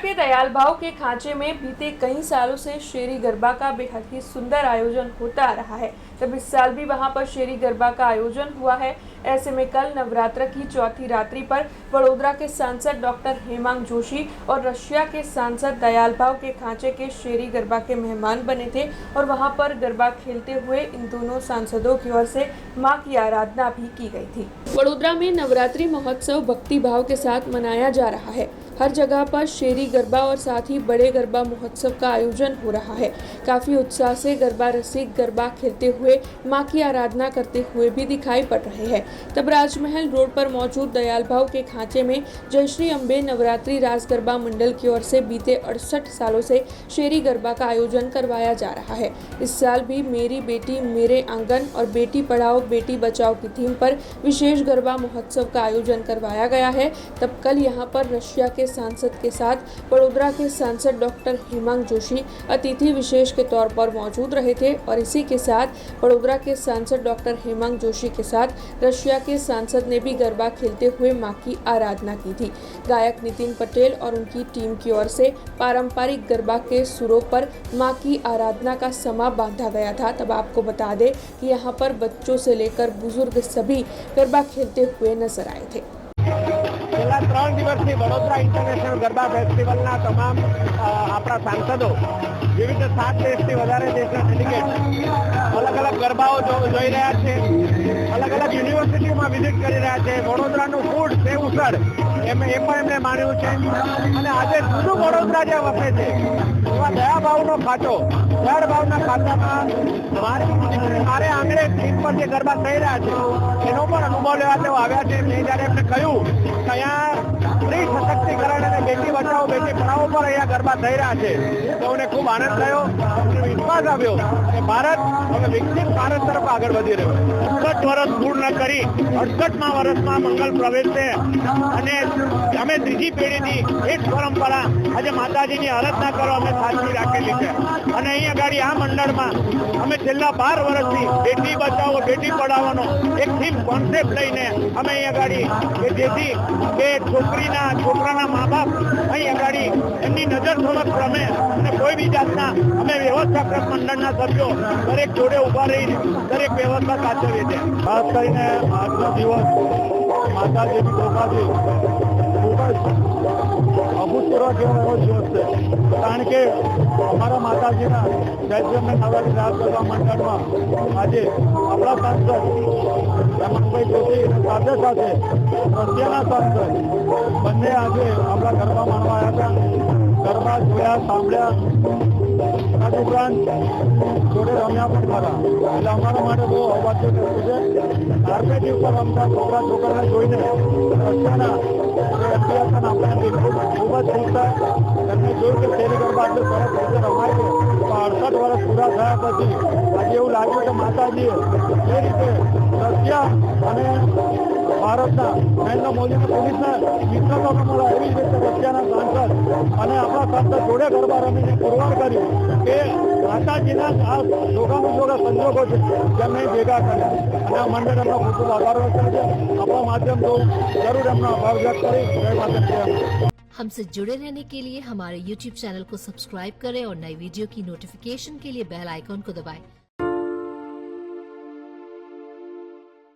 के दयाल भाव के खांचे में बीते कई सालों से शेरी गरबा का बेहद ही सुंदर आयोजन होता आ रहा है। तब इस साल भी वहां पर शेरी गरबा का आयोजन हुआ है। ऐसे में कल नवरात्र की चौथी रात्रि पर वडोदरा के सांसद डॉक्टर हेमांग जोशी और रशिया के सांसद दयाल भाव के खांचे के शेरी गरबा के मेहमान बने थे और वहां पर गरबा खेलते हुए इन दोनों सांसदों की ओर से मां की आराधना भी की गई थी। वडोदरा में नवरात्रि महोत्सव भक्ति भाव के साथ मनाया जा रहा है। हर जगह पर शेरी गरबा और साथ ही बड़े गरबा महोत्सव का आयोजन हो रहा है। काफी उत्साह से गरबा रसिक गरबा खेलते हुए मां की आराधना करते हुए भी दिखाई पड़ रहे हैं। तब राजमहल रोड पर मौजूद दयाल भाव के खांचे में जय श्री अम्बे नवरात्रि रास गरबा मंडल की ओर से बीते 68 सालों से शेरी गरबा का आयोजन करवाया जा रहा है। इस साल भी मेरी बेटी मेरे आंगन और बेटी पढ़ाओ बेटी बचाओ की थीम पर विशेष गरबा महोत्सव का आयोजन करवाया गया है। तब कल यहाँ पर रशिया के सांसद के साथ वडोदरा के सांसद डॉक्टर हेमांग जोशी अतिथि विशेष के तौर पर मौजूद रहे थे और इसी के साथ वडोदरा के सांसद डॉक्टर हेमांग जोशी के साथ रशिया के सांसद ने भी गरबा खेलते हुए मां की आराधना की थी। गायक नितिन पटेल और उनकी टीम की ओर से पारंपरिक गरबा के सुरों पर मां की आराधना का समा बांधा गया था। तब आपको बता दें कि यहाँ पर बच्चों से लेकर बुजुर्ग सभी गरबा खेलते हुए नजर आए थे। છેલ્લા 3 દિવસથી વડોદરા ઇન્ટરનેશનલ ગરબા ફેસ્ટિવલના તમામ આપણા સાંસદો વિવિધ 7 દેશથી વધારે દેશના ડેલિગેટ અલગ અલગ ગરબાઓ જોઈ રહ્યા છે, અલગ અલગ યુનિવર્સિટીઓમાં વિઝિટ કરી રહ્યા છે। વડોદરાનું ફૂડ સેવ ઉસળ એ પણ એમણે માણ્યું છે અને આજે જૂનું વડોદરા જે વસે છે એવા દયાભાવનો ખાંચો દયાળભાવના ખાંચામાં મારે આંગણે થીમ પર જે ગરબા થઈ રહ્યા છે એનો પણ અનુભવ લેવા તેઓ આવ્યા છે। મેં જ્યારે એમને કહ્યું કે અહીંયા સ્ત્રી સશક્તિકરણ અને બેટી બચાવો બેટી પઢાઓ પર અહીંયા ગરબા થઈ રહ્યા છે તો મને ખૂબ આનંદ થયો અને વિશ્વાસ આવ્યો કે ભારત હવે વિકસિત ભારત તરફ આગળ વધી રહ્યો છે। 68 વર્ષ પૂર્ણ કરી 68મા વર્ષમાં મંગલ પ્રવેશશે અને અમે ત્રીજી પેઢીની એ જ પરંપરા આજે માતાજીની આરાધના કરવા અમે સાચવી રાખેલી છે અને અહીં આગળ આ મંડળમાં અમે છેલ્લા 12 વર્ષથી બેટી બચાવો બેટી પઢાઓનો એક થીમ કોન્સેપ્ટ લઈને અમે અહીં આગળ કે જેથી કે છોકરાના મા બાપ અહીં આગળ એમની નજર સમક્ષ રમે અને કોઈ બી જાતના અમે વ્યવસ્થાપક મંડળના સભ્યો દરેક જોડે ઊભા રહીને દરેક વ્યવસ્થા સાચવીએ છીએ। ખાસ કરીને આજનો દિવસ માતાજીની કૃપાથી ખૂબ જ અભૂતપૂર્વ કહેવાય એવો દિવસ છે કારણ કે અમારા માતાજીના ચૈત્રને નવરાત્રિ રાસ ગરબા મંડળમાં આજે આપણા સાંસદ હેમાંગભાઈ જોશી સાથે સાથે રશિયાના સાંસદ બંને આજે આપણા ગરબા માણવા આવ્યા હતા। ગરબા જોયા સાંભળ્યા ઉપરાંત જોડે રમ્યા પણ ખરા એટલે અમારા માટે બહુ અવાજ્ય વસ્તુ છે। કાર્પેટ ઉપર રમતા છોકરાને જોઈને રશિયાના આપણે ખૂબ જ ખુશ થાય। એમને જોયું કે શેરી ગરબા આટલું સરસ રીતે રમાય છે તો 68 વર્ષ પૂરા થયા પછી આજે એવું લાગ્યું કે માતાજીએ એ રીતે રશિયા અને ભારતના નરેન્દ્ર મોદીની પોલીસના મિત્રતા મળે એવી જ રીતે રશિયાના સાંસદ અને આપણા સાંસદ જોડે ગરબા રમીને પુરવાર કર્યું કે માતાજીના આ જોગાનું જોગા સંજોગો છે જેમને ભેગા કર્યા અને આ મંડળ એમનો ખૂબ ખૂબ આભાર વ્યક્ત કરે છે। આપણા માધ્યમ તો જરૂર એમનો આભાર વ્યક્ત કરી જય માતા। हमसे जुड़े रहने के लिए हमारे YouTube चैनल को सब्सक्राइब करें और नई वीडियो की नोटिफिकेशन के लिए बेल आइकॉन को दबाएं।